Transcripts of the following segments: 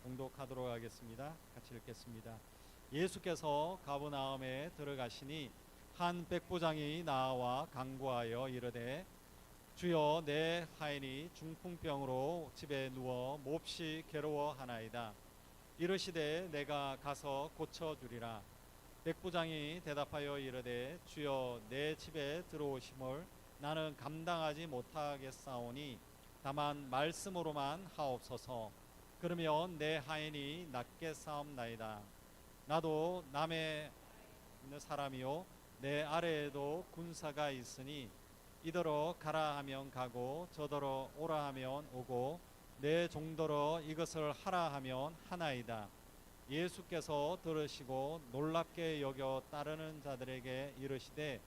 봉독하도록 하겠습니다. 같이 읽겠습니다. 예수께서 가버나움에 들어가시니 한 백부장이 나와 간구하여 이르되 주여 내 하인이 중풍병으로 집에 누워 몹시 괴로워하나이다. 이르시되 내가 가서 고쳐주리라. 백부장이 대답하여 이르되 주여 내 집에 들어오심을 나는 감당하지 못하겠사오니 다만 말씀으로만 하옵소서. 그러면 내 하인이 낫게 사옵나이다. 나도 남에 있는 사람이요 내 아래에도 군사가 있으니 이더러 가라 하면 가고 저더러 오라 하면 오고 내 종더러 이것을 하라 하면 하나이다. 예수께서 들으시고 놀랍게 여겨 따르는 자들에게 이르시되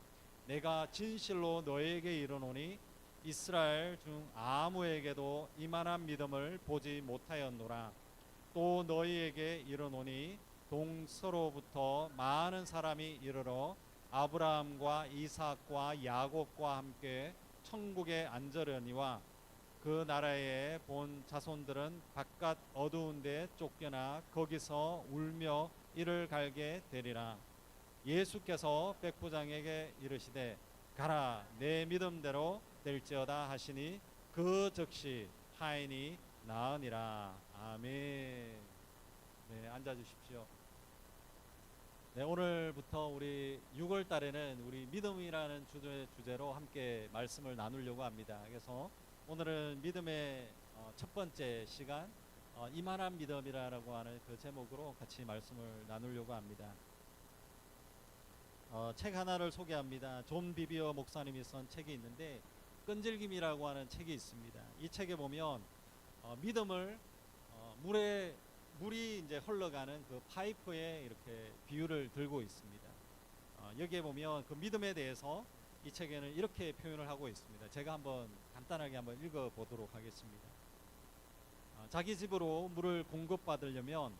내가 진실로 너에게 이르노니 이스라엘 중 아무에게도 이만한 믿음을 보지 못하였노라. 또 너희에게 이르노니 동서로부터 많은 사람이 이르러 아브라함과 이삭과 야곱과 함께 천국에 앉으려니와 그 나라에 본 자손들은 바깥 어두운 데 쫓겨나 거기서 울며 이를 갈게 되리라. 예수께서 백부장에게 이르시되 가라 내 믿음대로 될지어다 하시니 그 즉시 하인이 나으니라. 아멘. 네, 앉아 주십시오. 네, 오늘부터 우리 6월 달에는 우리 믿음이라는 주제로 함께 말씀을 나누려고 합니다. 그래서 오늘은 믿음의 첫 번째 시간, 이만한 믿음이라고 하는 그 제목으로 같이 말씀을 나누려고 합니다. 책 하나를 소개합니다. 존 비비어 목사님이 쓴 책이 있는데 끈질김이라고 하는 책이 있습니다. 이 책에 보면 믿음을 물이 이제 흘러가는 그 파이프에 이렇게 비유를 들고 있습니다. 여기에 보면 그 믿음에 대해서 이 책에는 이렇게 표현을 하고 있습니다. 제가 한번 간단하게 한번 읽어 보도록 하겠습니다. 자기 집으로 물을 공급받으려면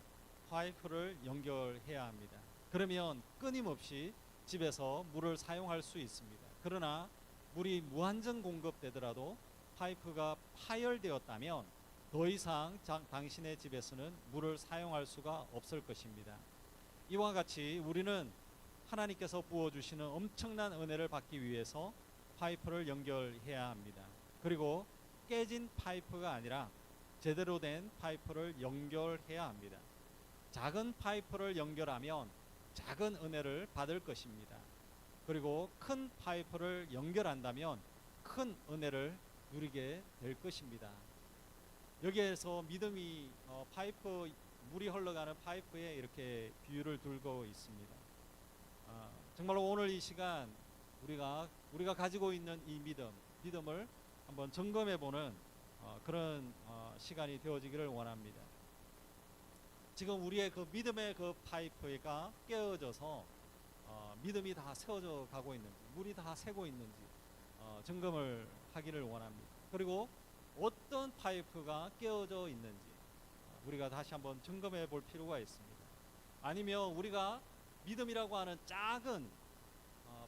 파이프를 연결해야 합니다. 그러면 끊임없이 집에서 물을 사용할 수 있습니다. 그러나 물이 무한정 공급되더라도 파이프가 파열되었다면 더 이상 당신의 집에서는 물을 사용할 수가 없을 것입니다. 이와 같이 우리는 하나님께서 부어주시는 엄청난 은혜를 받기 위해서 파이프를 연결해야 합니다. 그리고 깨진 파이프가 아니라 제대로 된 파이프를 연결해야 합니다. 작은 파이프를 연결하면 작은 은혜를 받을 것입니다. 그리고 큰 파이프를 연결한다면 큰 은혜를 누리게 될 것입니다. 여기에서 믿음이 파이프, 물이 흘러가는 파이프에 이렇게 비유를 들고 있습니다. 정말로 오늘 이 시간 우리가 가지고 있는 이 믿음을 한번 점검해보는 그런 시간이 되어지기를 원합니다. 지금 우리의 그 믿음의 그 파이프가 깨어져서 믿음이 다 세워져 가고 있는지, 물이 다 새고 있는지 점검을 하기를 원합니다. 그리고 어떤 파이프가 깨어져 있는지 우리가 다시 한번 점검해 볼 필요가 있습니다. 아니면 우리가 믿음이라고 하는 작은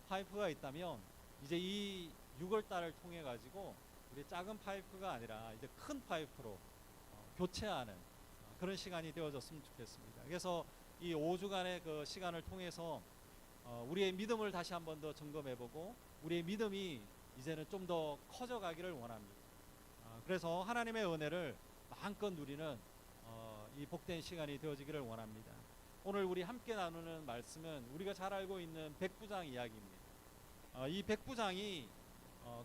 파이프가 있다면 이제 이 6월달을 통해 가지고 우리 작은 파이프가 아니라 이제 큰 파이프로 교체하는 그런 시간이 되어졌으면 좋겠습니다. 그래서 이 5주간의 그 시간을 통해서 우리의 믿음을 다시 한번 더 점검해보고 우리의 믿음이 이제는 좀 더 커져가기를 원합니다. 그래서 하나님의 은혜를 마음껏 누리는 이 복된 시간이 되어지기를 원합니다. 오늘 우리 함께 나누는 말씀은 우리가 잘 알고 있는 백부장 이야기입니다. 이 백부장이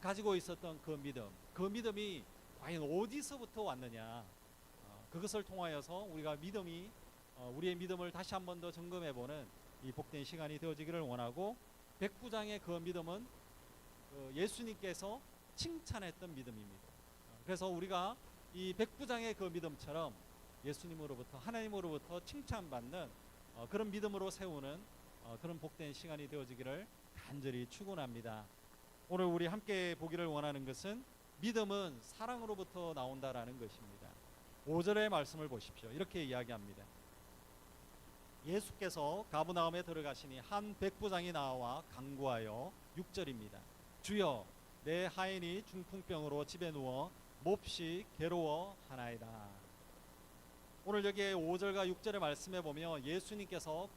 가지고 있었던 그 믿음이 과연 어디서부터 왔느냐, 그것을 통하여서 우리가 우리의 믿음을 다시 한번 더 점검해보는 이 복된 시간이 되어지기를 원하고, 백부장의 그 믿음은 예수님께서 칭찬했던 믿음입니다. 그래서 우리가 이 백부장의 그 믿음처럼 예수님으로부터, 하나님으로부터 칭찬받는 그런 믿음으로 세우는 그런 복된 시간이 되어지기를 간절히 축원합니다. 오늘 우리 함께 보기를 원하는 것은 믿음은 사랑으로부터 나온다라는 것입니다. 5절의 말씀을 보십시오. 이렇게 이야기합니다. 예수께서 가버나움에 들어가시니 한 백부장이 나와 간구하여, 6절입니다. 주여 내 하인이 중풍병으로 집에 누워 몹시 괴로워하나이다. 오늘 여기에 5절과 6절의 말씀에 보면 예수님께서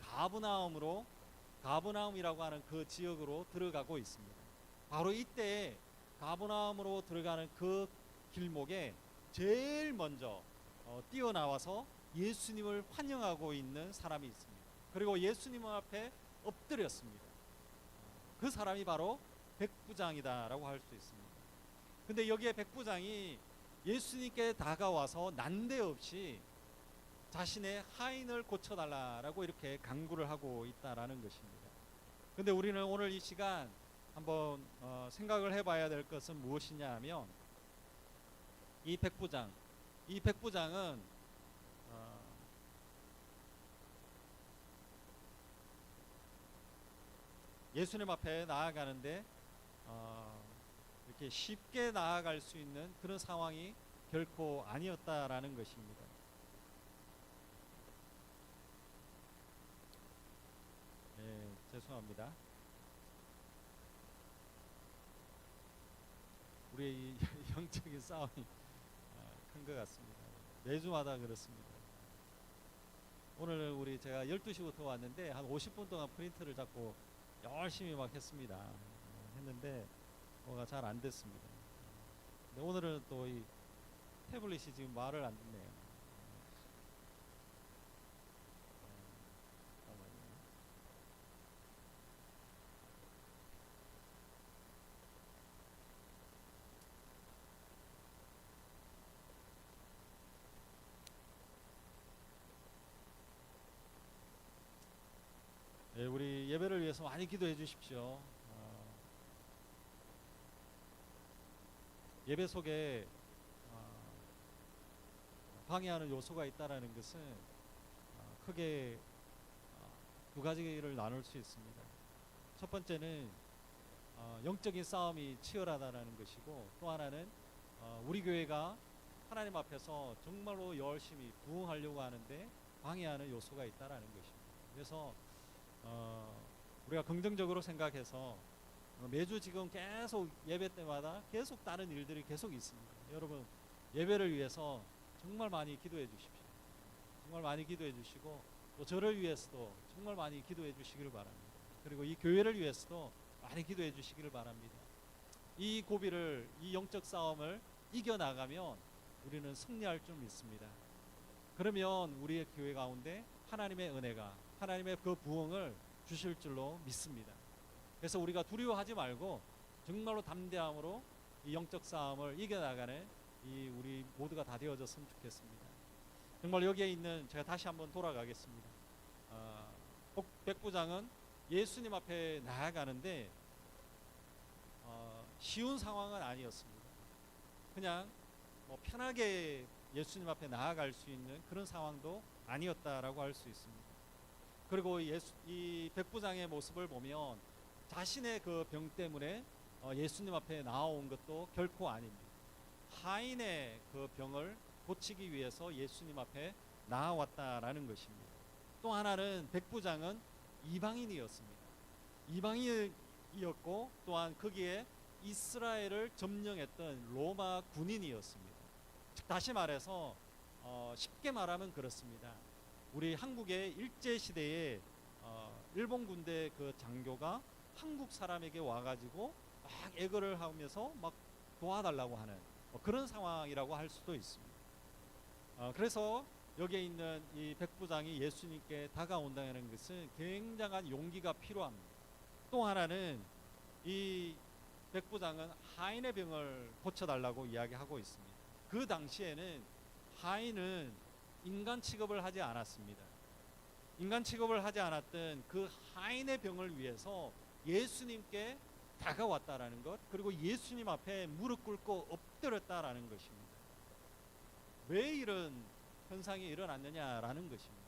가브나움이라고 하는 그 지역으로 들어가고 있습니다. 바로 이때 가브나움으로 들어가는 그 길목에 제일 먼저 뛰어나와서 예수님을 환영하고 있는 사람이 있습니다. 그리고 예수님 앞에 엎드렸습니다. 그 사람이 바로 백부장이다라고 할 수 있습니다. 근데 여기에 백부장이 예수님께 다가와서 난데없이 자신의 하인을 고쳐달라라고 이렇게 간구를 하고 있다라는 것입니다. 근데 우리는 오늘 이 시간 한번 생각을 해봐야 될 것은 무엇이냐 하면 이 백부장은 예수님 앞에 나아가는데 이렇게 쉽게 나아갈 수 있는 그런 상황이 결코 아니었다라는 것입니다. 네, 죄송합니다. 우리의 이 영적인 싸움이 큰 것 같습니다. 매주마다 그렇습니다. 오늘 제가 12시부터 왔는데 한 50분 동안 프린터를 잡고 열심히 막 했습니다. 했는데 뭐가 잘 안 됐습니다. 근데 오늘은 또 이 태블릿이 지금 말을 안 듣네요. 네, 우리 예배를 위해서 많이 기도해 주십시오. 예배 속에 방해하는 요소가 있다라는 것은 크게 두 가지를 나눌 수 있습니다. 첫 번째는 영적인 싸움이 치열하다라는 것이고, 또 하나는 우리 교회가 하나님 앞에서 정말로 열심히 부응하려고 하는데 방해하는 요소가 있다라는 것입니다. 그래서 우리가 긍정적으로 생각해서 매주 지금 계속 예배 때마다 계속 다른 일들이 계속 있습니다. 여러분 예배를 위해서 정말 많이 기도해 주십시오. 정말 많이 기도해 주시고, 또 저를 위해서도 정말 많이 기도해 주시기를 바랍니다. 그리고 이 교회를 위해서도 많이 기도해 주시기를 바랍니다. 이 고비를, 이 영적 싸움을 이겨나가면 우리는 승리할 줄 믿습니다. 그러면 우리의 교회 가운데 하나님의 은혜가, 하나님의 그 부흥을 주실 줄로 믿습니다. 그래서 우리가 두려워하지 말고 정말로 담대함으로 이 영적 싸움을 이겨나가는 이 우리 모두가 다 되어졌으면 좋겠습니다. 정말 여기에 있는, 제가 다시 한번 돌아가겠습니다. 백부장은 예수님 앞에 나아가는데 쉬운 상황은 아니었습니다. 그냥 편하게 예수님 앞에 나아갈 수 있는 그런 상황도 아니었다라고 할 수 있습니다. 그리고 이 백부장의 모습을 보면 자신의 그 병 때문에 예수님 앞에 나아온 것도 결코 아닙니다. 하인의 그 병을 고치기 위해서 예수님 앞에 나아왔다라는 것입니다. 또 하나는 백부장은 이방인이었습니다. 이방인이었고, 또한 거기에 이스라엘을 점령했던 로마 군인이었습니다. 즉 다시 말해서 쉽게 말하면 그렇습니다. 우리 한국의 일제시대에 일본 군대 그 장교가 한국 사람에게 와가지고 막 애걸을 하면서 막 도와달라고 하는 그런 상황이라고 할 수도 있습니다. 그래서 여기에 있는 이 백부장이 예수님께 다가온다는 것은 굉장한 용기가 필요합니다. 또 하나는 이 백부장은 하인의 병을 고쳐달라고 이야기하고 있습니다. 그 당시에는 하인은 인간 취급을 하지 않았습니다. 인간 취급을 하지 않았던 그 하인의 병을 위해서 예수님께 다가왔다라는 것, 그리고 예수님 앞에 무릎 꿇고 엎드렸다라는 것입니다. 왜 이런 현상이 일어났느냐라는 것입니다.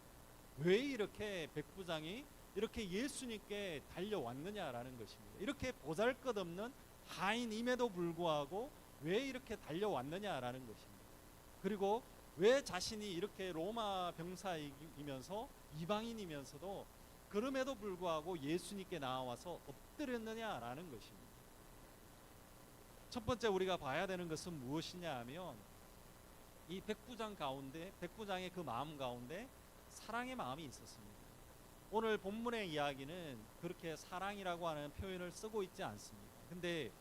왜 이렇게 백부장이 이렇게 예수님께 달려왔느냐라는 것입니다. 이렇게 보잘것없는 하인임에도 불구하고 왜 이렇게 달려왔느냐라는 것입니다. 그리고 왜 자신이 이렇게 로마 병사이면서 이방인이면서도 그럼에도 불구하고 예수님께 나와서 엎드렸느냐라는 것입니다. 첫 번째 우리가 봐야 되는 것은 무엇이냐 하면 이 백부장 가운데, 백부장의 그 마음 가운데 사랑의 마음이 있었습니다. 오늘 본문의 이야기는 그렇게 사랑이라고 하는 표현을 쓰고 있지 않습니다. 근데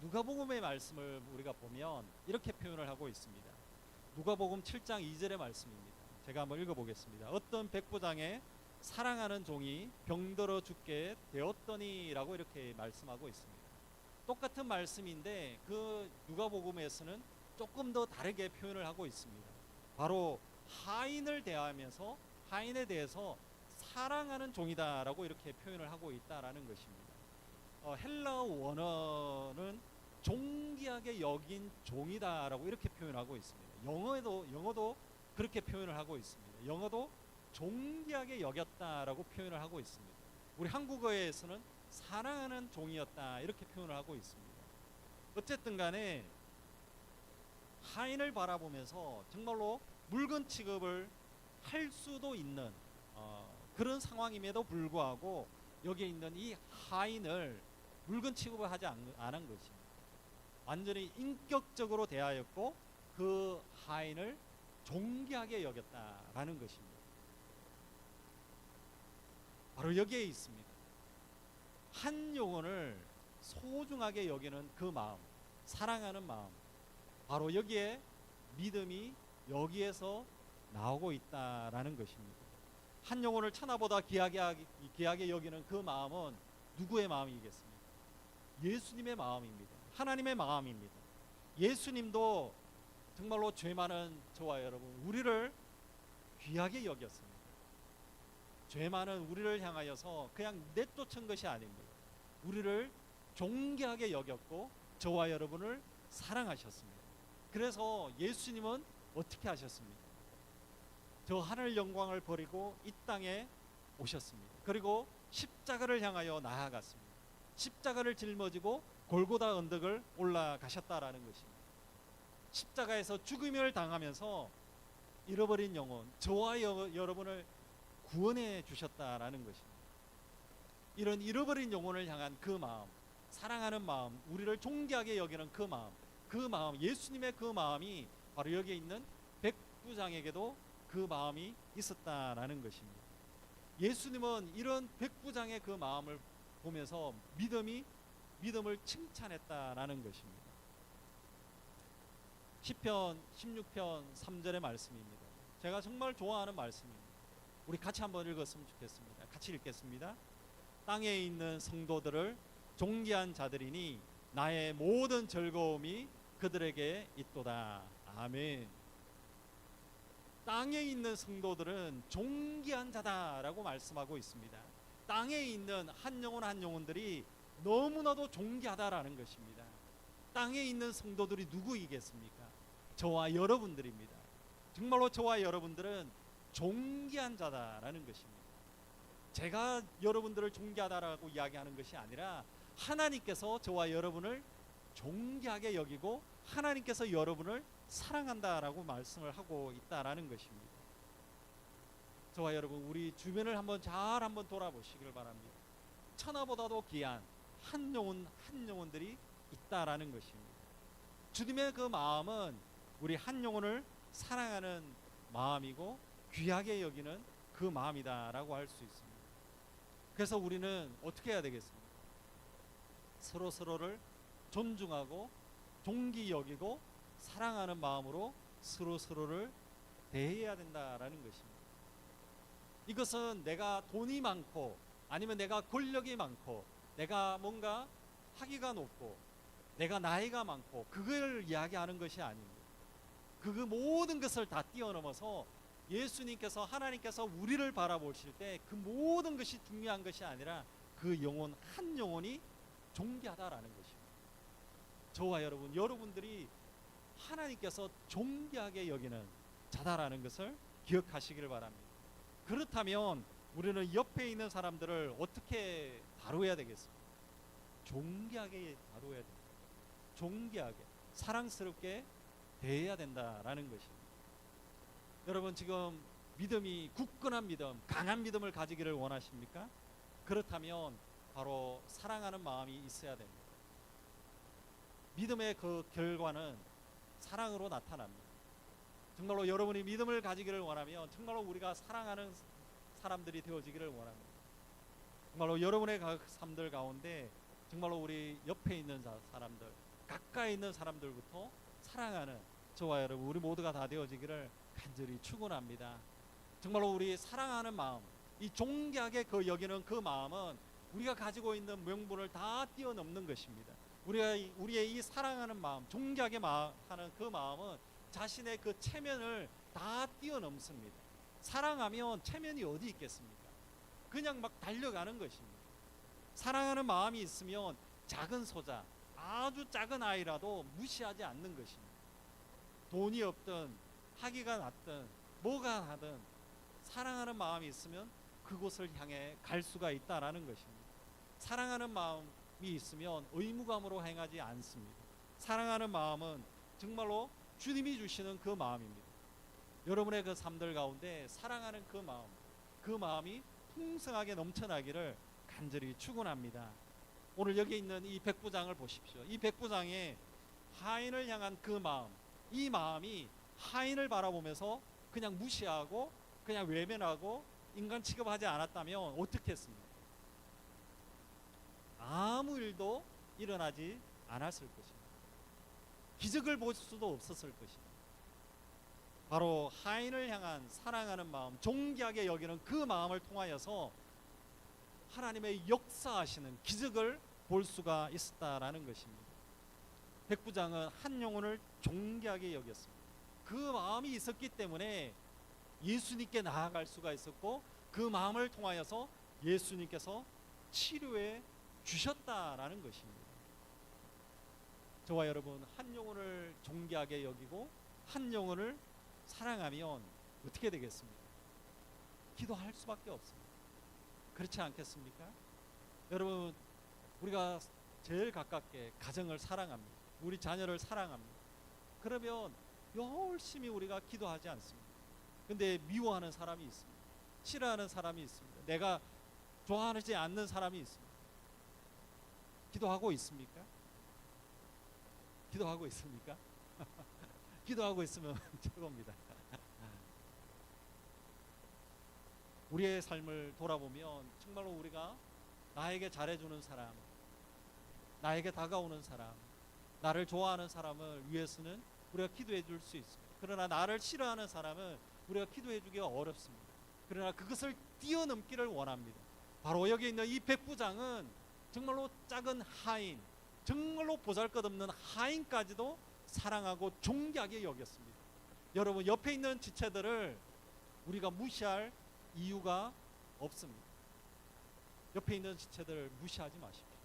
누가복음의 말씀을 우리가 보면 이렇게 표현을 하고 있습니다. 누가복음 7장 2절의 말씀입니다. 제가 한번 읽어보겠습니다. 어떤 백부장의 사랑하는 종이 병들어 죽게 되었더니 라고 이렇게 말씀하고 있습니다. 똑같은 말씀인데 그 누가복음에서는 조금 더 다르게 표현을 하고 있습니다. 바로 하인을 대하면서 하인에 대해서 사랑하는 종이다라고 이렇게 표현을 하고 있다라는 것입니다. 헬라어 원어는 존귀하게 여긴 종이다라고 이렇게 표현하고 있습니다. 영어도 그렇게 표현을 하고 있습니다. 영어도 존귀하게 여겼다라고 표현을 하고 있습니다. 우리 한국어에서는 사랑하는 종이었다 이렇게 표현을 하고 있습니다. 어쨌든 간에 하인을 바라보면서 정말로 물건 취급을 할 수도 있는 그런 상황임에도 불구하고 여기에 있는 이 하인을 물건 취급을 하지 않은 것입니다. 완전히 인격적으로 대하였고 그 하인을 존귀하게 여겼다라는 것입니다. 바로 여기에 있습니다. 한 영혼을 소중하게 여기는 그 마음, 사랑하는 마음, 바로 여기에 믿음이 여기에서 나오고 있다라는 것입니다. 한 영혼을 천하보다 귀하게 여기는 그 마음은 누구의 마음이겠습니까? 예수님의 마음입니다. 하나님의 마음입니다. 예수님도 정말로 죄 많은 저와 여러분, 우리를 귀하게 여겼습니다. 죄 많은 우리를 향하여서 그냥 내쫓은 것이 아닙니다. 우리를 존귀하게 여겼고 저와 여러분을 사랑하셨습니다. 그래서 예수님은 어떻게 하셨습니까? 저 하늘 영광을 버리고 이 땅에 오셨습니다. 그리고 십자가를 향하여 나아갔습니다. 십자가를 짊어지고 골고다 언덕을 올라가셨다라는 것입니다. 십자가에서 죽음을 당하면서 잃어버린 영혼, 저와 여러분을 구원해 주셨다라는 것입니다. 이런 잃어버린 영혼을 향한 그 마음, 사랑하는 마음, 우리를 존귀하게 여기는 그 마음, 예수님의 그 마음이 바로 여기에 있는 백부장에게도 그 마음이 있었다라는 것입니다. 예수님은 이런 백부장의 그 마음을 보면서 믿음을 칭찬했다라는 것입니다. 시편 16편 3절의 말씀입니다. 제가 정말 좋아하는 말씀입니다. 우리 같이 한번 읽었으면 좋겠습니다. 같이 읽겠습니다. 땅에 있는 성도들을 존귀한 자들이니 나의 모든 즐거움이 그들에게 있도다. 아멘. 땅에 있는 성도들은 존귀한 자다라고 말씀하고 있습니다. 땅에 있는 한 영혼 한 영혼들이 너무나도 존귀하다라는 것입니다. 땅에 있는 성도들이 누구이겠습니까? 저와 여러분들입니다. 정말로 저와 여러분들은 존귀한 자다라는 것입니다. 제가 여러분들을 존귀하다라고 이야기하는 것이 아니라 하나님께서 저와 여러분을 존귀하게 여기고 하나님께서 여러분을 사랑한다라고 말씀을 하고 있다라는 것입니다. 저와 여러분, 우리 주변을 한번 돌아보시길 바랍니다. 천하보다도 귀한 한 영혼들이 있다라는 것입니다. 주님의 그 마음은 우리 한 영혼을 사랑하는 마음이고 귀하게 여기는 그 마음이다라고 할 수 있습니다. 그래서 우리는 어떻게 해야 되겠습니까? 서로를 존중하고 존귀 여기고 사랑하는 마음으로 서로를 대해야 된다라는 것입니다. 이것은 내가 돈이 많고 아니면 내가 권력이 많고 내가 뭔가 학위가 높고 내가 나이가 많고 그걸 이야기하는 것이 아닙니다. 그 모든 것을 다 뛰어넘어서 예수님께서 하나님께서 우리를 바라보실 때 그 모든 것이 중요한 것이 아니라 그 영혼 한 영혼이 존귀하다라는 것입니다. 저와 여러분들이 하나님께서 존귀하게 여기는 자다라는 것을 기억하시기를 바랍니다. 그렇다면 우리는 옆에 있는 사람들을 어떻게 다루어야 되겠습니까? 존귀하게 다루어야 됩니다. 존귀하게 사랑스럽게 대해야 된다라는 것입니다. 여러분, 지금 믿음이 굳건한 믿음, 강한 믿음을 가지기를 원하십니까? 그렇다면 바로 사랑하는 마음이 있어야 됩니다. 믿음의 그 결과는 사랑으로 나타납니다. 정말로 여러분이 믿음을 가지기를 원하면 정말로 우리가 사랑하는 사람들이 되어지기를 원합니다. 정말로 여러분의 삶들 가운데 정말로 우리 옆에 있는 사람들, 가까이 있는 사람들부터 사랑하는 저와 여러분 우리 모두가 다 되어지기를 간절히 축원합니다. 정말로 우리 사랑하는 마음, 이 존귀하게 그 여기는 그 마음은 우리가 가지고 있는 명분을 다 뛰어넘는 것입니다. 우리의 이 사랑하는 마음, 존귀하게 하는 그 마음은 자신의 그 체면을 다 뛰어넘습니다. 사랑하면 체면이 어디 있겠습니까? 그냥 막 달려가는 것입니다. 사랑하는 마음이 있으면 작은 소자, 아주 작은 아이라도 무시하지 않는 것입니다. 돈이 없든 학위가 낮든 뭐가 하든 사랑하는 마음이 있으면 그곳을 향해 갈 수가 있다라는 것입니다. 사랑하는 마음이 있으면 의무감으로 행하지 않습니다. 사랑하는 마음은 정말로 주님이 주시는 그 마음입니다. 여러분의 그 삶들 가운데 사랑하는 그 마음이 풍성하게 넘쳐나기를 간절히 축원합니다. 오늘 여기 있는 이 백부장을 보십시오. 이 백부장의 하인을 향한 그 마음, 이 마음이 하인을 바라보면서 그냥 무시하고 그냥 외면하고 인간 취급하지 않았다면 어떻게 했습니까? 아무 일도 일어나지 않았을 것입니다. 기적을 볼 수도 없었을 것입니다. 바로 하인을 향한 사랑하는 마음, 존귀하게 여기는 그 마음을 통하여서 하나님의 역사하시는 기적을 볼 수가 있었다라는 것입니다. 백부장은 한 영혼을 존귀하게 여겼습니다. 그 마음이 있었기 때문에 예수님께 나아갈 수가 있었고 그 마음을 통하여서 예수님께서 치료해 주셨다라는 것입니다. 저와 여러분 한 영혼을 존귀하게 여기고 한 영혼을 사랑하면 어떻게 되겠습니까? 기도할 수밖에 없습니다. 그렇지 않겠습니까? 여러분 우리가 제일 가깝게 가정을 사랑합니다. 우리 자녀를 사랑합니다. 그러면 열심히 우리가 기도하지 않습니다. 근데 미워하는 사람이 있습니다. 싫어하는 사람이 있습니다. 내가 좋아하지 않는 사람이 있습니다. 기도하고 있습니까? 기도하고 있습니까? 기도하고 있으면 최고입니다. 우리의 삶을 돌아보면 정말로 우리가 나에게 잘해주는 사람, 나에게 다가오는 사람, 나를 좋아하는 사람을 위해서는 우리가 기도해 줄 수 있습니다. 그러나 나를 싫어하는 사람은 우리가 기도해 주기가 어렵습니다. 그러나 그것을 뛰어넘기를 원합니다. 바로 여기 있는 이 백부장은 정말로 작은 하인, 정말로 보잘것없는 하인까지도 사랑하고 존귀하게 여겼습니다. 여러분 옆에 있는 지체들을 우리가 무시할 이유가 없습니다. 옆에 있는 지체들을 무시하지 마십시오.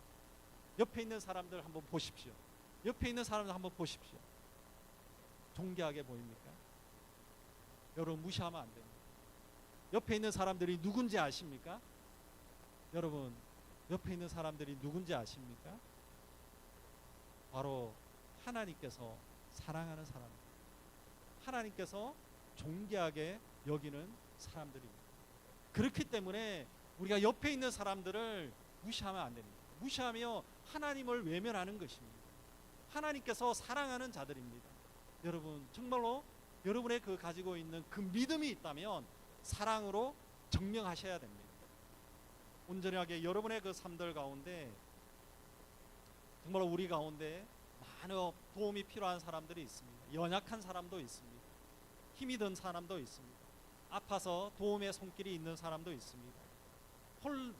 옆에 있는 사람들 한번 보십시오. 옆에 있는 사람들 한번 보십시오. 존귀하게 보입니까? 여러분 무시하면 안 됩니다. 옆에 있는 사람들이 누군지 아십니까? 여러분 옆에 있는 사람들이 누군지 아십니까? 바로 하나님께서 사랑하는 사람입니다. 하나님께서 존귀하게 여기는 사람들입니다. 그렇기 때문에 우리가 옆에 있는 사람들을 무시하면 안 됩니다. 무시하며 하나님을 외면하는 것입니다. 하나님께서 사랑하는 자들입니다. 여러분 정말로 여러분의 그 가지고 있는 그 믿음이 있다면 사랑으로 증명하셔야 됩니다. 온전하게 여러분의 그 삶들 가운데 정말 우리 가운데 많은 도움이 필요한 사람들이 있습니다. 연약한 사람도 있습니다. 힘이 든 사람도 있습니다. 아파서 도움의 손길이 있는 사람도 있습니다.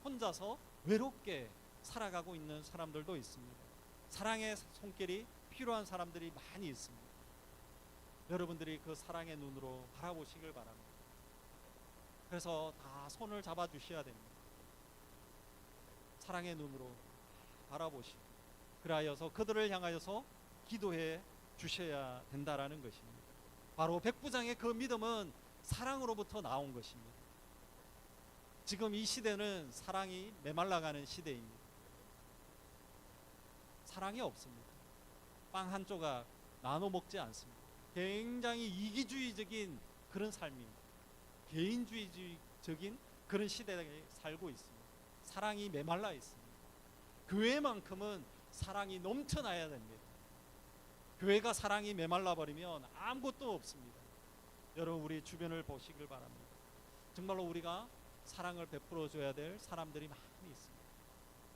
혼자서 외롭게 살아가고 있는 사람들도 있습니다. 사랑의 손길이 필요한 사람들이 많이 있습니다. 여러분들이 그 사랑의 눈으로 바라보시길 바랍니다. 그래서 다 손을 잡아 주셔야 됩니다. 사랑의 눈으로 바라보시고 그리하여서 그들을 향하여서 기도해 주셔야 된다라는 것입니다. 바로 백부장의 그 믿음은 사랑으로부터 나온 것입니다. 지금 이 시대는 사랑이 메말라가는 시대입니다. 사랑이 없습니다. 빵 한 조각 나눠 먹지 않습니다. 굉장히 이기주의적인 그런 삶입니다. 개인주의적인 그런 시대에 살고 있습니다. 사랑이 메말라 있습니다. 교회만큼은 사랑이 넘쳐나야 됩니다. 교회가 사랑이 메말라 버리면 아무것도 없습니다. 여러분 우리 주변을 보시길 바랍니다. 정말로 우리가 사랑을 베풀어 줘야 될 사람들이 많이 있습니다.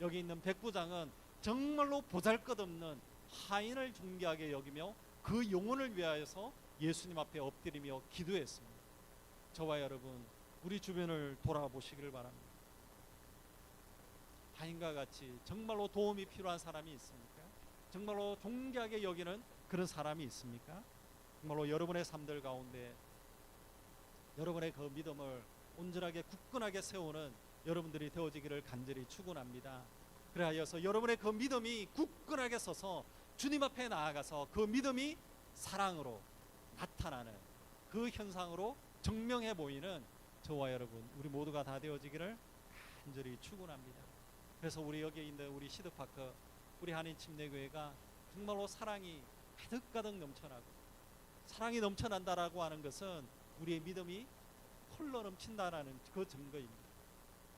여기 있는 백부장은 정말로 보잘것없는 하인을 존귀하게 여기며 그 영혼을 위하여서 예수님 앞에 엎드리며 기도했습니다. 저와 여러분 우리 주변을 돌아보시길 바랍니다. 하인과 같이 정말로 도움이 필요한 사람이 있습니까? 정말로 존귀하게 여기는 그런 사람이 있습니까? 정말로 여러분의 삶들 가운데 여러분의 그 믿음을 온전하게 굳건하게 세우는 여러분들이 되어지기를 간절히 축원합니다. 그래하여서 여러분의 그 믿음이 굳건하게 서서 주님 앞에 나아가서 그 믿음이 사랑으로 나타나는 그 현상으로 증명해 보이는 저와 여러분 우리 모두가 다 되어지기를 간절히 축원합니다. 그래서 우리 여기 있는 우리 시드파크 우리 한인침례교회가 정말로 사랑이 가득가득 넘쳐나고 사랑이 넘쳐난다라고 하는 것은 우리의 믿음이 흘러 넘친다라는 그 증거입니다.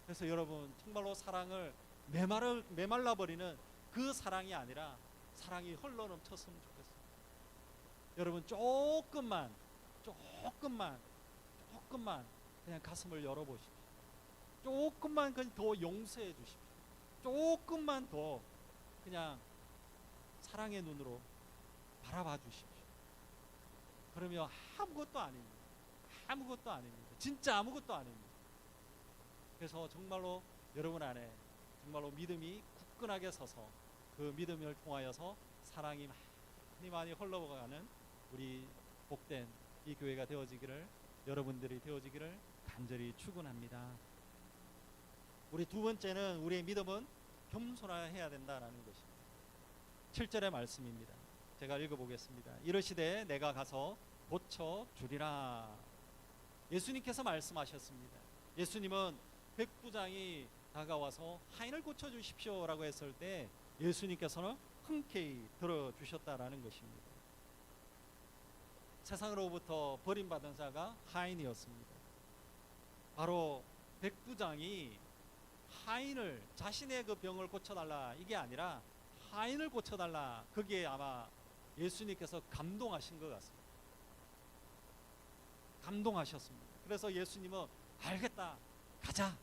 그래서 여러분 정말로 사랑을 메말라버리는 그 사랑이 아니라 사랑이 흘러 넘쳤으면 좋겠어요. 여러분 조금만 그냥 가슴을 열어보십시오. 조금만 더 용서해 주십시오. 조금만 더 그냥 사랑의 눈으로 바라봐 주십시오. 그러면 아무것도 아닙니다. 아무것도 아닙니다. 진짜 아무것도 아닙니다. 그래서 정말로 여러분 안에 정말로 믿음이 굳건하게 서서 그 믿음을 통하여서 사랑이 많이 흘러가는 우리 복된 이 교회가 되어지기를 여러분들이 되어지기를 간절히 축원합니다. 우리 두 번째는 우리의 믿음은 겸손해야 된다라는 것입니다. 7절의 말씀입니다. 제가 읽어보겠습니다. 이르시되 내가 가서 고쳐주리라. 예수님께서 말씀하셨습니다. 예수님은 백부장이 다가와서 하인을 고쳐주십시오 라고 했을 때 예수님께서는 흔쾌히 들어주셨다라는 것입니다. 세상으로부터 버림받은 자가 하인이었습니다. 바로 백부장이 하인을 자신의 그 병을 고쳐달라 이게 아니라 하인을 고쳐달라 거기에 아마 예수님께서 감동하신 것 같습니다. 감동하셨습니다. 그래서 예수님은 알겠다 가자.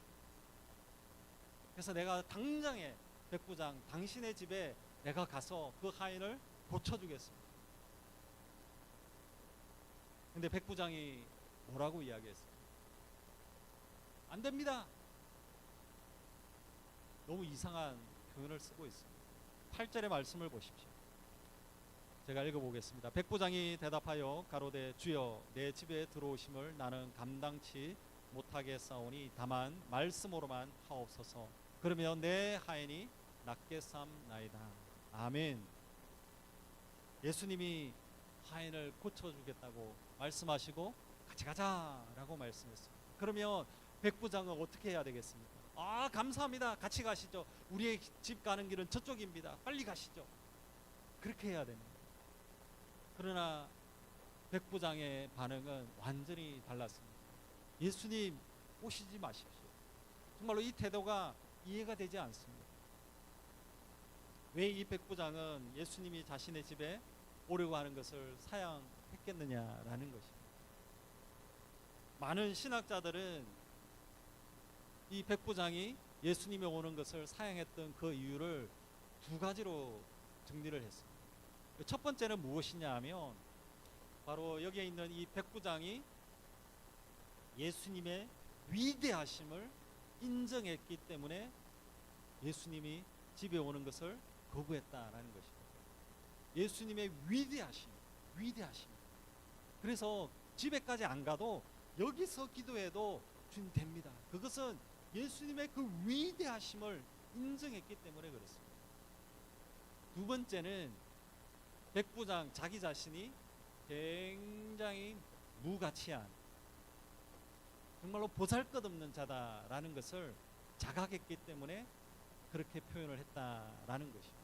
그래서 내가 당장에 백부장 당신의 집에 내가 가서 그 하인을 고쳐주겠습니다. 근데 백부장이 뭐라고 이야기했습니까? 안 됩니다. 너무 이상한 표현을 쓰고 있습니다. 8절의 말씀을 보십시오. 제가 읽어보겠습니다. 백부장이 대답하여 가로되 주여 내 집에 들어오심을 나는 감당치 못하겠사오니 다만 말씀으로만 하옵소서. 그러면 내 하인이 낫게 삼나이다. 아멘. 예수님이 하인을 고쳐주겠다고 말씀하시고 같이 가자라고 말씀했습니다. 그러면 백부장은 어떻게 해야 되겠습니까? 아 감사합니다. 같이 가시죠. 우리의 집 가는 길은 저쪽입니다. 빨리 가시죠. 그렇게 해야 됩니다. 그러나 백부장의 반응은 완전히 달랐습니다. 예수님 오시지 마십시오. 정말로 이 태도가 이해가 되지 않습니다. 왜 이 백부장은 예수님이 자신의 집에 오려고 하는 것을 사양했겠느냐라는 것입니다. 많은 신학자들은 이 백부장이 예수님이 오는 것을 사양했던 그 이유를 두 가지로 정리를 했습니다. 첫 번째는 무엇이냐 하면 바로 여기에 있는 이 백부장이 예수님의 위대하심을 인정했기 때문에 예수님이 집에 오는 것을 거부했다라는 것입니다. 예수님의 위대하심. 그래서 집에까지 안 가도 여기서 기도해도 주님 됩니다. 그것은 예수님의 그 위대하심을 인정했기 때문에 그렇습니다. 두 번째는 백부장 자기 자신이 굉장히 무가치한 정말로 보잘것없는 자다라는 것을 자각했기 때문에 그렇게 표현을 했다라는 것입니다.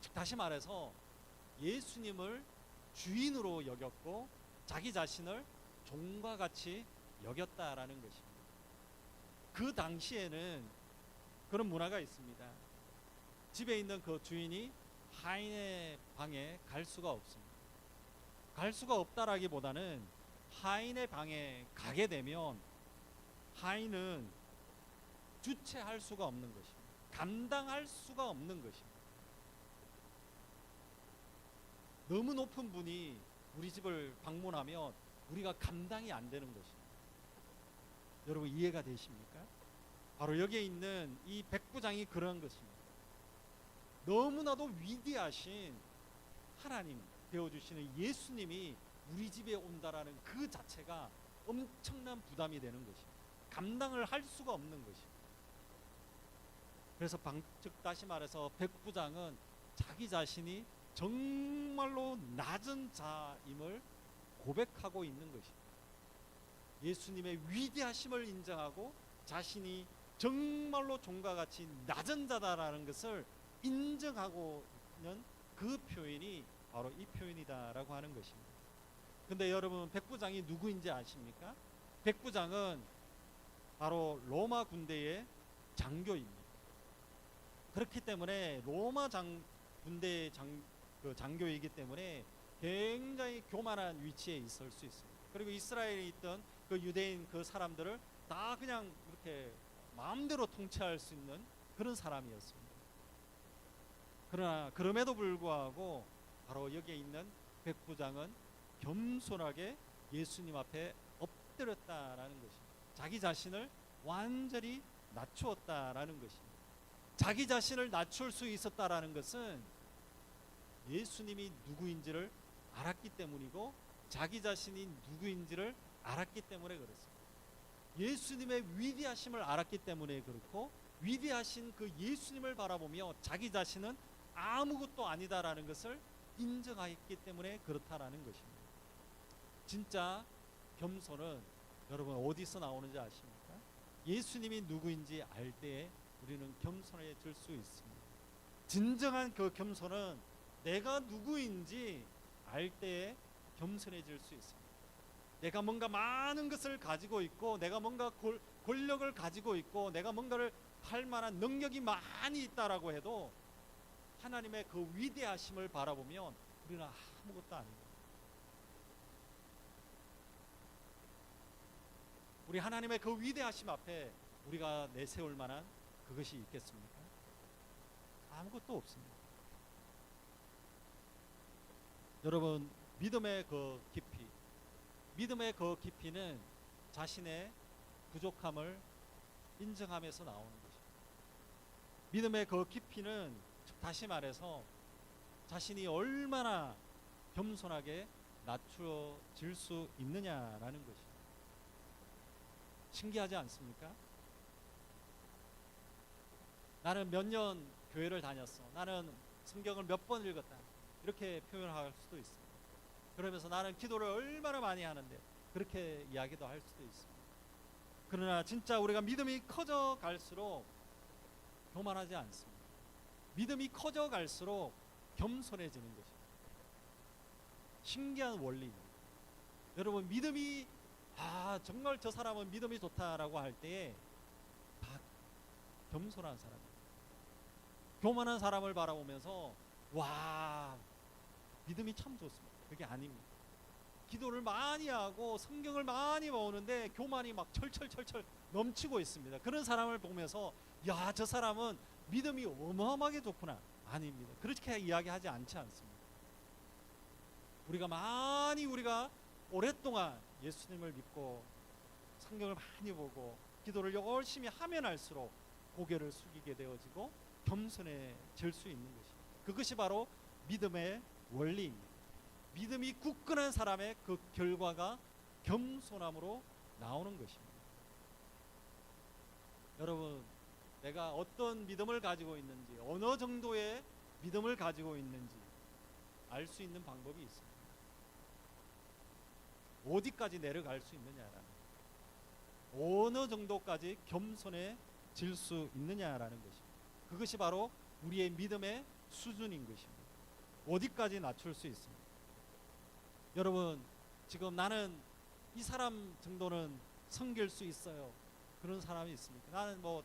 즉 다시 말해서 예수님을 주인으로 여겼고 자기 자신을 종과 같이 여겼다라는 것입니다. 그 당시에는 그런 문화가 있습니다. 집에 있는 그 주인이 하인의 방에 갈 수가 없습니다. 갈 수가 없다라기보다는 하인의 방에 가게 되면 하인은 주체할 수가 없는 것입니다. 감당할 수가 없는 것입니다. 너무 높은 분이 우리 집을 방문하면 우리가 감당이 안 되는 것입니다. 여러분 이해가 되십니까? 바로 여기에 있는 이 백부장이 그런 것입니다. 너무나도 위대하신 하나님 되어주시는 예수님이 우리 집에 온다라는 그 자체가 엄청난 부담이 되는 것입니다. 감당을 할 수가 없는 것입니다. 그래서 즉 다시 말해서 백부장은 자기 자신이 정말로 낮은 자임을 고백하고 있는 것입니다. 예수님의 위대하심을 인정하고 자신이 정말로 종과 같이 낮은 자다라는 것을 인정하고 있는 그 표현이 바로 이 표현이다라고 하는 것입니다. 근데 여러분 백부장이 누구인지 아십니까? 백부장은 바로 로마 군대의 장교입니다. 그렇기 때문에 로마 군대의 장교이기 때문에 굉장히 교만한 위치에 있을 수 있습니다. 그리고 이스라엘에 있던 그 유대인 그 사람들을 다 그냥 이렇게 마음대로 통치할 수 있는 그런 사람이었습니다. 그러나 그럼에도 불구하고 바로 여기에 있는 백부장은 겸손하게 예수님 앞에 엎드렸다라는 것입니다. 자기 자신을 완전히 낮추었다라는 것입니다. 자기 자신을 낮출 수 있었다라는 것은 예수님이 누구인지를 알았기 때문이고 자기 자신이 누구인지를 알았기 때문에 그렇습니다. 예수님의 위대하심을 알았기 때문에 그렇고 위대하신 그 예수님을 바라보며 자기 자신은 아무것도 아니다라는 것을 인정하였기 때문에 그렇다라는 것입니다. 진짜 겸손은 여러분 어디서 나오는지 아십니까? 예수님이 누구인지 알 때에 우리는 겸손해질 수 있습니다. 진정한 그 겸손은 내가 누구인지 알 때에 겸손해질 수 있습니다. 내가 뭔가 많은 것을 가지고 있고 내가 뭔가 권력을 가지고 있고 내가 뭔가를 할 만한 능력이 많이 있다라고 해도 하나님의 그 위대하심을 바라보면 우리는 아무것도 아닙니다. 우리 하나님의 그 위대하심 앞에 우리가 내세울 만한 그것이 있겠습니까? 아무것도 없습니다. 여러분 믿음의 그 깊이, 믿음의 그 깊이는 자신의 부족함을 인정하면서 나오는 것입니다. 믿음의 그 깊이는 다시 말해서 자신이 얼마나 겸손하게 낮추어질 수 있느냐라는 것입니다. 신기하지 않습니까? 나는 몇 년 교회를 다녔어. 나는 성경을 몇 번 읽었다. 이렇게 표현할 수도 있습니다. 그러면서 나는 기도를 얼마나 많이 하는데 그렇게 이야기도 할 수도 있습니다. 그러나 진짜 우리가 믿음이 커져 갈수록 교만하지 않습니다. 믿음이 커져 갈수록 겸손해지는 것입니다. 신기한 원리입니다. 여러분 믿음이 정말 저 사람은 믿음이 좋다라고 할 때에 다 겸손한 사람입니다. 교만한 사람을 바라보면서 와 믿음이 참 좋습니다. 그게 아닙니다. 기도를 많이 하고 성경을 많이 모으는데 교만이 막 철철철철 넘치고 있습니다. 그런 사람을 보면서 야 저 사람은 믿음이 어마어마하게 좋구나. 아닙니다. 그렇게 이야기하지 않지 않습니다. 우리가 오랫동안 예수님을 믿고 성경을 많이 보고 기도를 열심히 하면 할수록 고개를 숙이게 되어지고 겸손해질 수 있는 것입니다. 그것이 바로 믿음의 원리입니다. 믿음이 굳건한 사람의 그 결과가 겸손함으로 나오는 것입니다. 여러분 내가 어떤 믿음을 가지고 있는지 어느 정도의 믿음을 가지고 있는지 알 수 있는 방법이 있습니다. 어디까지 내려갈 수 있느냐라는 어느 정도까지 겸손해질 수 있느냐라는 것입니다. 그것이 바로 우리의 믿음의 수준인 것입니다. 어디까지 낮출 수 있습니다. 여러분 지금 나는 이 사람 정도는 섬길 수 있어요. 그런 사람이 있습니까? 나는 뭐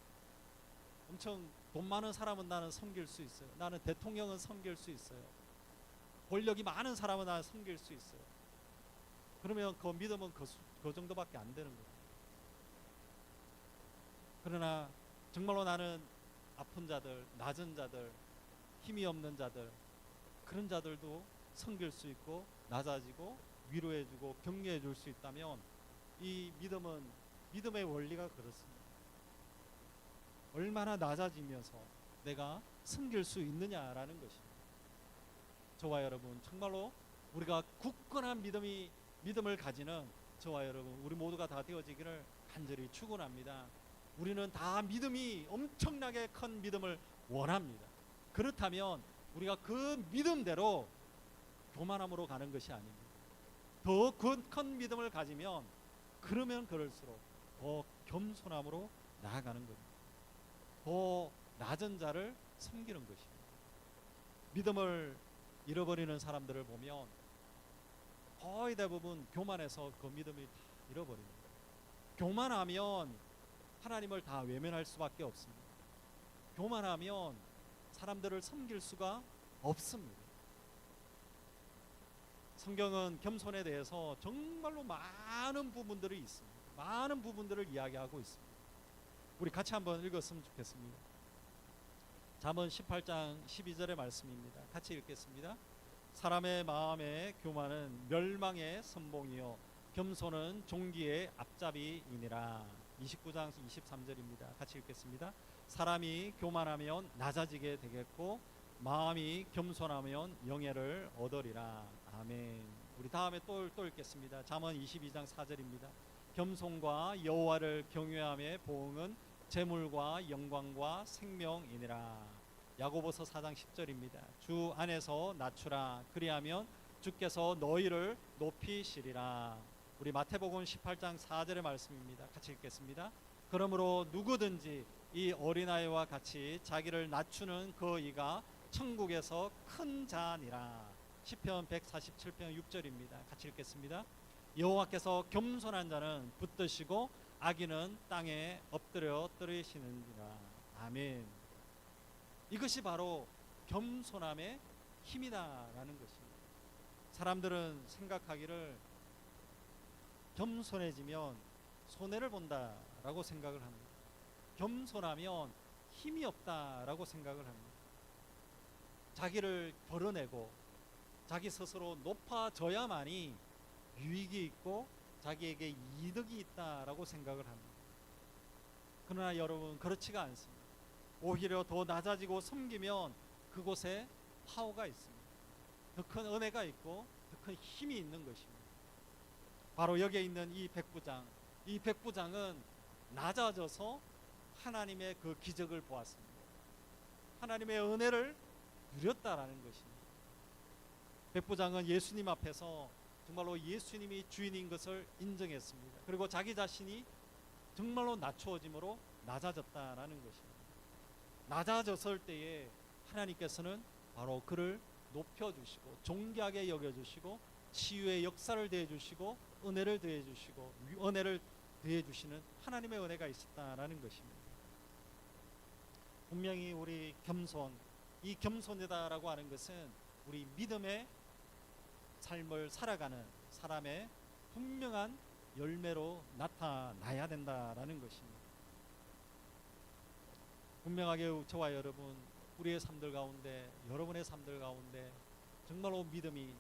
엄청 돈 많은 사람은 나는 섬길 수 있어요. 나는 대통령은 섬길 수 있어요. 권력이 많은 사람은 나는 섬길 수 있어요. 그러면 그 믿음은 그 정도밖에 안 되는 거예요. 그러나 정말로 나는 아픈 자들, 낮은 자들, 힘이 없는 자들, 그런 자들도 섬길 수 있고 낮아지고 위로해주고 격려해줄 수 있다면 이 믿음은 믿음의 원리가 그렇습니다. 얼마나 낮아지면서 내가 섬길 수 있느냐라는 것입니다. 저와 여러분 정말로 우리가 굳건한 믿음을 가지는 저와 여러분 우리 모두가 다 되어지기를 간절히 축원합니다. 우리는 다 믿음이 엄청나게 큰 믿음을 원합니다. 그렇다면 우리가 그 믿음대로 교만함으로 가는 것이 아닙니다. 더 큰 믿음을 가지면 그러면 그럴수록 더 겸손함으로 나아가는 겁니다. 더 낮은 자를 섬기는 것입니다. 믿음을 잃어버리는 사람들을 보면 거의 대부분 교만해서 그 믿음이 다 잃어버립니다. 교만하면 하나님을 다 외면할 수밖에 없습니다. 교만하면 사람들을 섬길 수가 없습니다. 성경은 겸손에 대해서 정말로 많은 부분들이 있습니다. 많은 부분들을 이야기하고 있습니다. 우리 같이 한번 읽었으면 좋겠습니다. 잠언 18장 12절의 말씀입니다. 같이 읽겠습니다. 사람의 마음의 교만은 멸망의 선봉이요 겸손은 종기의 앞잡이이니라. 29장 23절입니다. 같이 읽겠습니다. 사람이 교만하면 낮아지게 되겠고 마음이 겸손하면 영예를 얻으리라. 아멘. 우리 다음에 또 읽겠습니다. 잠언 22장 4절입니다. 겸손과 여호와를 경외함의 보응은 재물과 영광과 생명이니라. 야고보서 4장 10절입니다. 주 안에서 낮추라. 그리하면 주께서 너희를 높이시리라. 우리 마태복음 18장 4절의 말씀입니다. 같이 읽겠습니다. 그러므로 누구든지 이 어린아이와 같이 자기를 낮추는 그 이가 천국에서 큰 자니라. 시편 147편 6절입니다. 같이 읽겠습니다. 여호와께서 겸손한 자는 붙드시고 악인은 땅에 엎드려 떨으시느니라. 아멘. 이것이 바로 겸손함의 힘이다라는 것입니다. 사람들은 생각하기를 겸손해지면 손해를 본다라고 생각을 합니다. 겸손하면 힘이 없다라고 생각을 합니다. 자기를 벌어내고 자기 스스로 높아져야만이 유익이 있고 자기에게 이득이 있다라고 생각을 합니다. 그러나 여러분 그렇지가 않습니다. 오히려 더 낮아지고 섬기면 그곳에 파워가 있습니다. 더 큰 은혜가 있고 더 큰 힘이 있는 것입니다. 바로 여기에 있는 이 백부장, 이 백부장은 낮아져서 하나님의 그 기적을 보았습니다. 하나님의 은혜를 누렸다라는 것입니다. 백부장은 예수님 앞에서 정말로 예수님이 주인인 것을 인정했습니다. 그리고 자기 자신이 정말로 낮추어짐으로 낮아졌다라는 것입니다. 낮아졌을 때에 하나님께서는 바로 그를 높여주시고 존귀하게 여겨주시고 치유의 역사를 더해주시고 은혜를 더해주시고 은혜를 더해주시는 하나님의 은혜가 있었다라는 것입니다. 분명히 우리 이 겸손이다라고 하는 것은 우리 믿음의 삶을 살아가는 사람의 분명한 열매로 나타나야 된다라는 것입니다. 분명하게 저와 여러분 우리의 삶들 가운데 여러분의 삶들 가운데 정말로 믿음이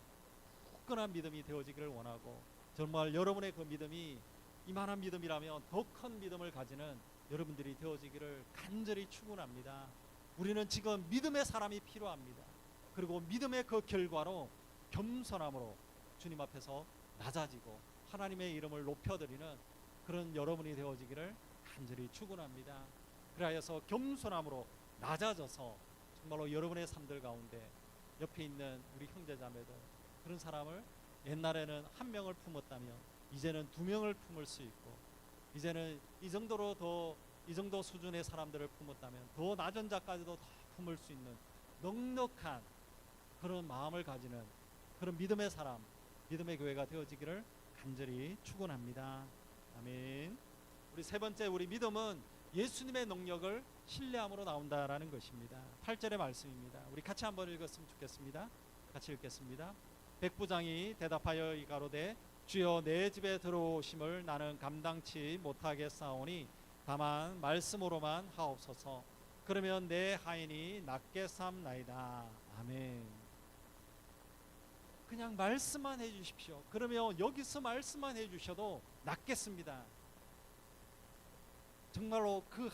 굳건한 믿음이 되어지기를 원하고 정말 여러분의 그 믿음이 이만한 믿음이라면 더 큰 믿음을 가지는 여러분들이 되어지기를 간절히 축원합니다. 우리는 지금 믿음의 사람이 필요합니다. 그리고 믿음의 그 결과로 겸손함으로 주님 앞에서 낮아지고 하나님의 이름을 높여드리는 그런 여러분이 되어지기를 간절히 축원합니다. 그래서 겸손함으로 낮아져서 정말로 여러분의 삶들 가운데 옆에 있는 우리 형제자매들 그런 사람을 옛날에는 한 명을 품었다면 이제는 두 명을 품을 수 있고 이제는 이 정도 수준의 사람들을 품었다면 더 낮은 자까지도 다 품을 수 있는 넉넉한 그런 마음을 가지는 그런 믿음의 사람, 믿음의 교회가 되어지기를 간절히 축원합니다. 아멘. 우리 세 번째 우리 믿음은 예수님의 능력을 신뢰함으로 나온다라는 것입니다. 8절의 말씀입니다. 우리 같이 한번 읽었으면 좋겠습니다. 같이 읽겠습니다. 백부장이 대답하여 이가로되 주여 내 집에 들어오심을 나는 감당치 못하겠사오니 다만 말씀으로만 하옵소서. 그러면 내 하인이 낫게 삼나이다. 아멘. 그냥 말씀만 해주십시오. 그러면 여기서 말씀만 해주셔도 낫겠습니다. 정말로 그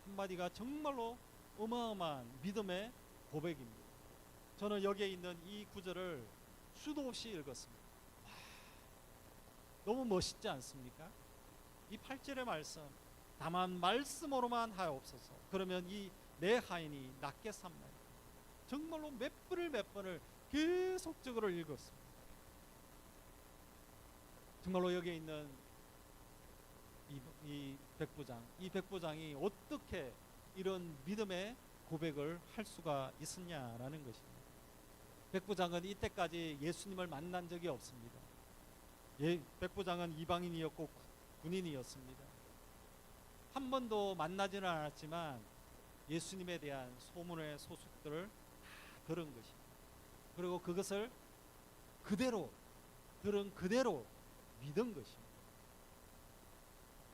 한마디가 정말로 어마어마한 믿음의 고백입니다. 저는 여기에 있는 이 구절을 수도 없이 읽었습니다. 와, 너무 멋있지 않습니까? 이 8절의 말씀, 다만 말씀으로만 하옵소서. 그러면 이 내 하인이 낫게 삼나이다. 정말로 몇 번을 계속적으로 읽었습니다. 정말로 여기에 있는 이 백부장이 어떻게 이런 믿음의 고백을 할 수가 있었냐라는 것입니다. 백부장은 이때까지 예수님을 만난 적이 없습니다. 백부장은 이방인이었고 군인이었습니다. 한 번도 만나지는 않았지만 예수님에 대한 소문의 소식들을 다 들은 것입니다. 그리고 그것을 들은 그대로 믿은 것입니다.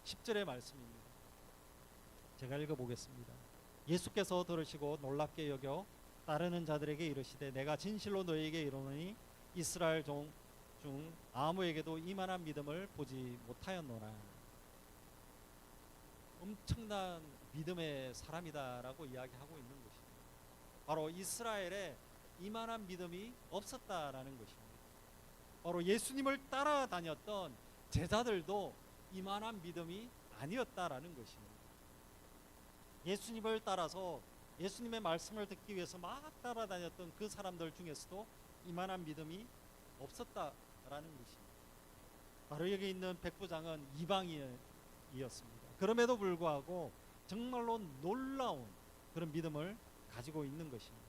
10절의 말씀입니다. 제가 읽어보겠습니다. 예수께서 들으시고 놀랍게 여겨 따르는 자들에게 이르시되 내가 진실로 너희에게 이르노니 이스라엘 종 중 아무에게도 이만한 믿음을 보지 못하였노라. 엄청난 믿음의 사람이다라고 이야기하고 있는 것입니다. 바로 이스라엘에 이만한 믿음이 없었다라는 것입니다. 바로 예수님을 따라다녔던 제자들도 이만한 믿음이 아니었다라는 것입니다. 예수님을 따라서 예수님의 말씀을 듣기 위해서 막 따라다녔던 그 사람들 중에서도 이만한 믿음이 없었다라는 것입니다. 바로 여기 있는 백부장은 이방인이었습니다. 그럼에도 불구하고 정말로 놀라운 그런 믿음을 가지고 있는 것입니다.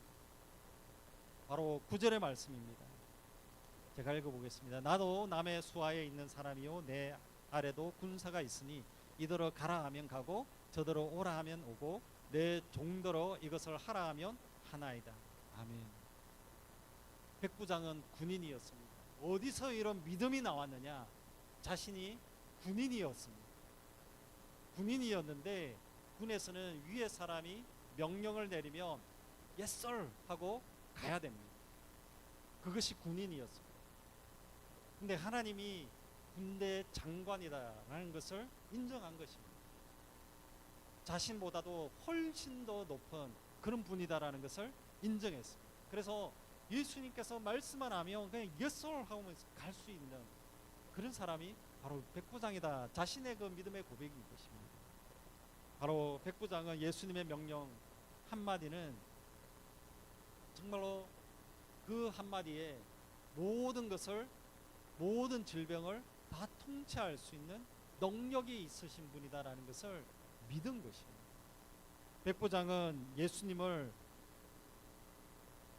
바로 9절의 말씀입니다. 제가 읽어보겠습니다. 나도 남의 수하에 있는 사람이요 내 아래도 군사가 있으니 이더러 가라 하면 가고 저더러 오라 하면 오고 내 종더러 이것을 하라 하면 하나이다. 아멘. 백부장은 군인이었습니다. 어디서 이런 믿음이 나왔느냐? 자신이 군인이었습니다. 군인이었는데 군에서는 위에 사람이 명령을 내리면 yes sir 하고 가야 됩니다. 그것이 군인이었습니다. 근데 하나님이 군대 장관이다라는 것을 인정한 것입니다. 자신보다도 훨씬 더 높은 그런 분이다라는 것을 인정했습니다. 그래서 예수님께서 말씀만 하면 그냥 yes sir 하면서 갈 수 있는 그런 사람이 바로 백부장이다. 자신의 그 믿음의 고백인 것입니다. 바로 백부장은 예수님의 명령 한마디는 정말로 그 한마디에 모든 것을, 모든 질병을 다 통치할 수 있는 능력이 있으신 분이다라는 것을 믿은 것입니다. 백부장은 예수님을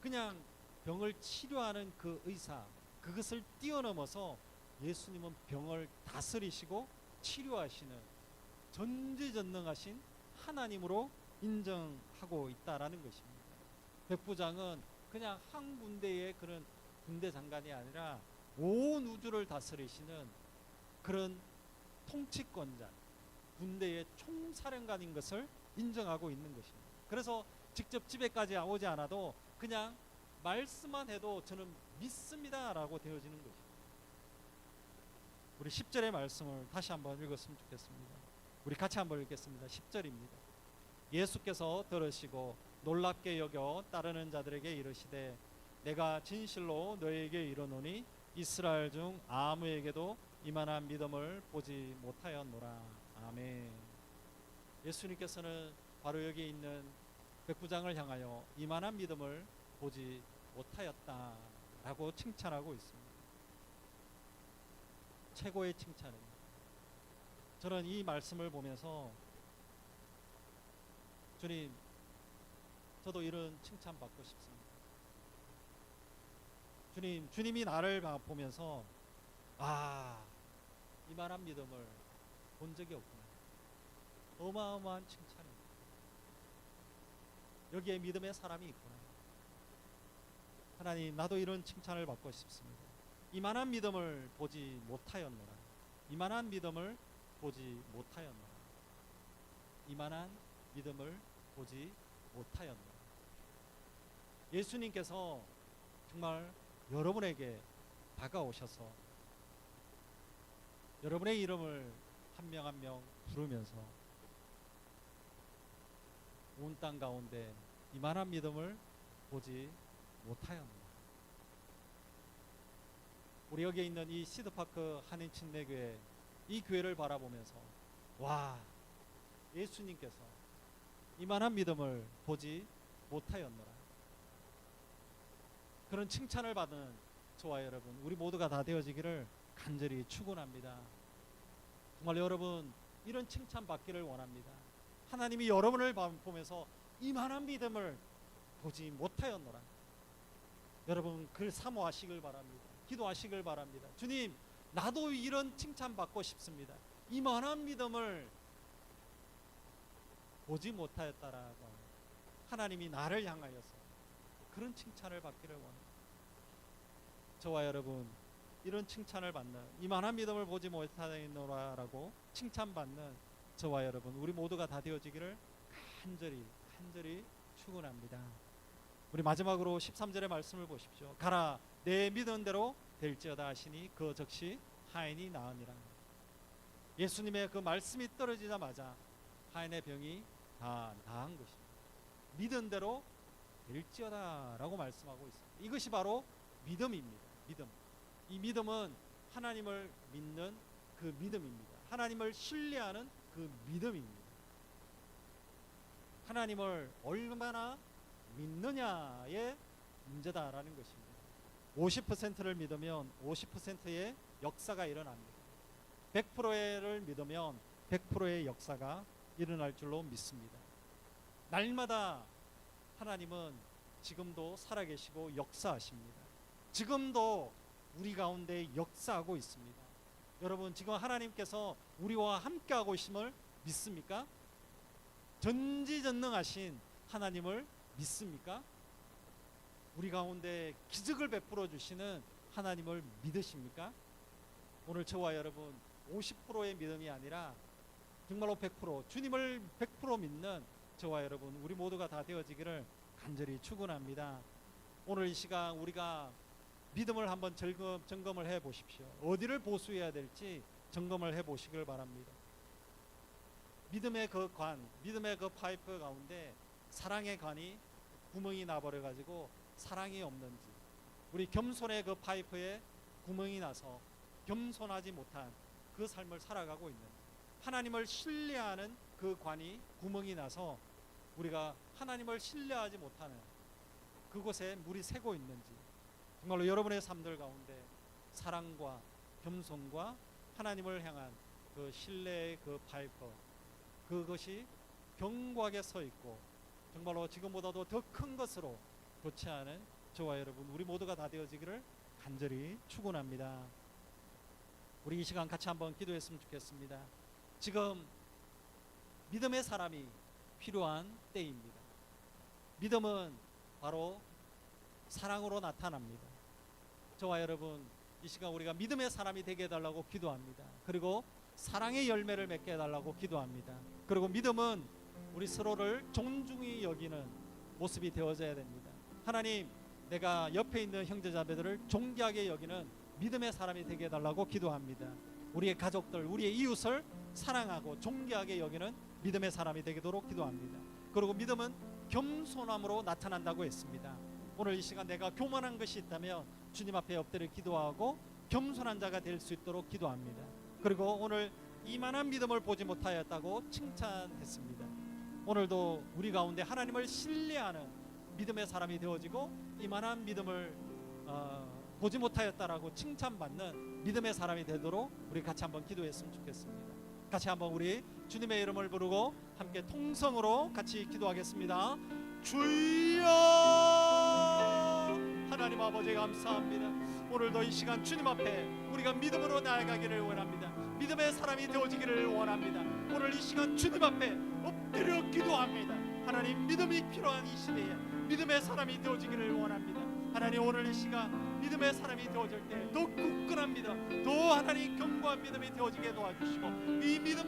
그냥 병을 치료하는 그 의사, 그것을 뛰어넘어서 예수님은 병을 다스리시고 치료하시는 전지전능하신 하나님으로 인정하고 있다라는 것입니다. 백부장은 그냥 한 군데의 그런 군대 장관이 아니라 온 우주를 다스리시는 그런 통치권자, 군대의 총사령관인 것을 인정하고 있는 것입니다. 그래서 직접 집에까지 오지 않아도 그냥 말씀만 해도 저는 믿습니다라고 되어지는 것입니다. 우리 10절의 말씀을 다시 한번 읽었으면 좋겠습니다. 우리 같이 한번 읽겠습니다. 10절입니다. 예수께서 들으시고 놀랍게 여겨 따르는 자들에게 이르시되 내가 진실로 너희에게 이르노니 이스라엘 중 아무에게도 이만한 믿음을 보지 못하였노라. 아멘. 예수님께서는 바로 여기 있는 백부장을 향하여 이만한 믿음을 보지 못하였다라고 칭찬하고 있습니다. 최고의 칭찬입니다. 저는 이 말씀을 보면서 주님, 저도 이런 칭찬 받고 싶습니다. 주님이 나를 보면서 이만한 믿음을 본 적이 없구나. 어마어마한 칭찬입니다. 여기에 믿음의 사람이 있구나. 하나님, 나도 이런 칭찬을 받고 싶습니다. 이만한 믿음을 보지 못하였노라. 이만한 믿음을 보지 못하였노라. 이만한 믿음을 보지 못하였노라. 예수님께서 정말 여러분에게 다가오셔서 여러분의 이름을 한 명 한 명 부르면서 온 땅 가운데 이만한 믿음을 보지 못하였노라. 우리 여기에 있는 이 시드파크 한인침례교회 이 교회를 바라보면서 와, 예수님께서 이만한 믿음을 보지 못하였노라. 그런 칭찬을 받은 저와 여러분, 우리 모두가 다 되어지기를 간절히 축원합니다. 정말 여러분 이런 칭찬 받기를 원합니다. 하나님이 여러분을 보면서 이만한 믿음을 보지 못하였노라. 여러분 그를 사모하시길 바랍니다. 기도하시길 바랍니다. 주님, 나도 이런 칭찬 받고 싶습니다. 이만한 믿음을 보지 못하였다라고 하나님이 나를 향하여서 그런 칭찬을 받기를 원합니다. 저와 여러분 이런 칭찬을 받는, 이만한 믿음을 보지 못하였노라라고 칭찬받는 저와 여러분 우리 모두가 다 되어지기를 간절히 축원합니다. 우리 마지막으로 13절의 말씀을 보십시오. 가라, 내 믿은 대로 될지어다 하시니 그 즉시 하인이 나으니라. 예수님의 그 말씀이 떨어지자마자 하인의 병이 다 나은 것입니다. 믿은 대로 될지어다 라고 말씀하고 있습니다. 이것이 바로 믿음입니다. 믿음. 이 믿음은 하나님을 믿는 그 믿음입니다. 하나님을 신뢰하는 그 믿음입니다. 하나님을 얼마나 믿느냐의 문제다라는 것입니다. 50%를 믿으면 50%의 역사가 일어납니다. 100%를 믿으면 100%의 역사가 일어날 줄로 믿습니다. 날마다 하나님은 지금도 살아계시고 역사하십니다. 지금도 우리 가운데 역사하고 있습니다. 여러분 지금 하나님께서 우리와 함께하고 있음을 믿습니까? 전지전능하신 하나님을 믿습니까? 우리 가운데 기적을 베풀어 주시는 하나님을 믿으십니까? 오늘 저와 여러분 50%의 믿음이 아니라 정말로 100% 주님을 100% 믿는 저와 여러분 우리 모두가 다 되어지기를 간절히 축원합니다. 오늘 이 시간 우리가 믿음을 한번 점검을 해 보십시오. 어디를 보수해야 될지 점검을 해 보시길 바랍니다. 믿음의 그 관, 믿음의 그 파이프 가운데 사랑의 관이 구멍이 나버려 가지고 사랑이 없는지, 우리 겸손의 그 파이프에 구멍이 나서 겸손하지 못한 그 삶을 살아가고 있는지, 하나님을 신뢰하는 그 관이 구멍이 나서 우리가 하나님을 신뢰하지 못하는 그곳에 물이 새고 있는지, 정말로 여러분의 삶들 가운데 사랑과 겸손과 하나님을 향한 그 신뢰의 그 파이프, 그것이 견고하게 서 있고 정말로 지금보다도 더 큰 것으로 교체하는 저와 여러분 우리 모두가 다 되어지기를 간절히 축원합니다. 우리 이 시간 같이 한번 기도했으면 좋겠습니다. 지금 믿음의 사람이 필요한 때입니다. 믿음은 바로 사랑으로 나타납니다. 저와 여러분 이 시간 우리가 믿음의 사람이 되게 해달라고 기도합니다. 그리고 사랑의 열매를 맺게 해달라고 기도합니다. 그리고 믿음은 우리 서로를 존중히 여기는 모습이 되어져야 됩니다. 하나님, 내가 옆에 있는 형제자매들을 존귀하게 여기는 믿음의 사람이 되게 해달라고 기도합니다. 우리의 가족들, 우리의 이웃을 사랑하고 존귀하게 여기는 믿음의 사람이 되도록 기도합니다. 그리고 믿음은 겸손함으로 나타난다고 했습니다. 오늘 이 시간 내가 교만한 것이 있다면 주님 앞에 엎드려 기도하고 겸손한 자가 될 수 있도록 기도합니다. 그리고 오늘 이만한 믿음을 보지 못하였다고 칭찬했습니다. 오늘도 우리 가운데 하나님을 신뢰하는 믿음의 사람이 되어지고 이만한 믿음을 보지 못하였다라고 칭찬받는 믿음의 사람이 되도록 우리 같이 한번 기도했으면 좋겠습니다. 같이 한번 우리 주님의 이름을 부르고 함께 통성으로 같이 기도하겠습니다. 주여! 하나님 아버지 감사합니다. 오늘도 이 시간 주님 앞에 우리가 믿음으로 나아가기를 원합니다. 믿음의 사람이 되어지기를 원합니다. 오늘 이 시간 주님 앞에 엎드려 기도합니다. 하나님, 믿음이 필요한 이 시대에 믿음의 사람이 되어지기를 원합니다. 하나님 오늘 이 시간 믿음의 사람이 되어질 때 더 굳건한 믿음, 더 하나님 견고한 믿음이 되어지게 도와주시고 이 믿음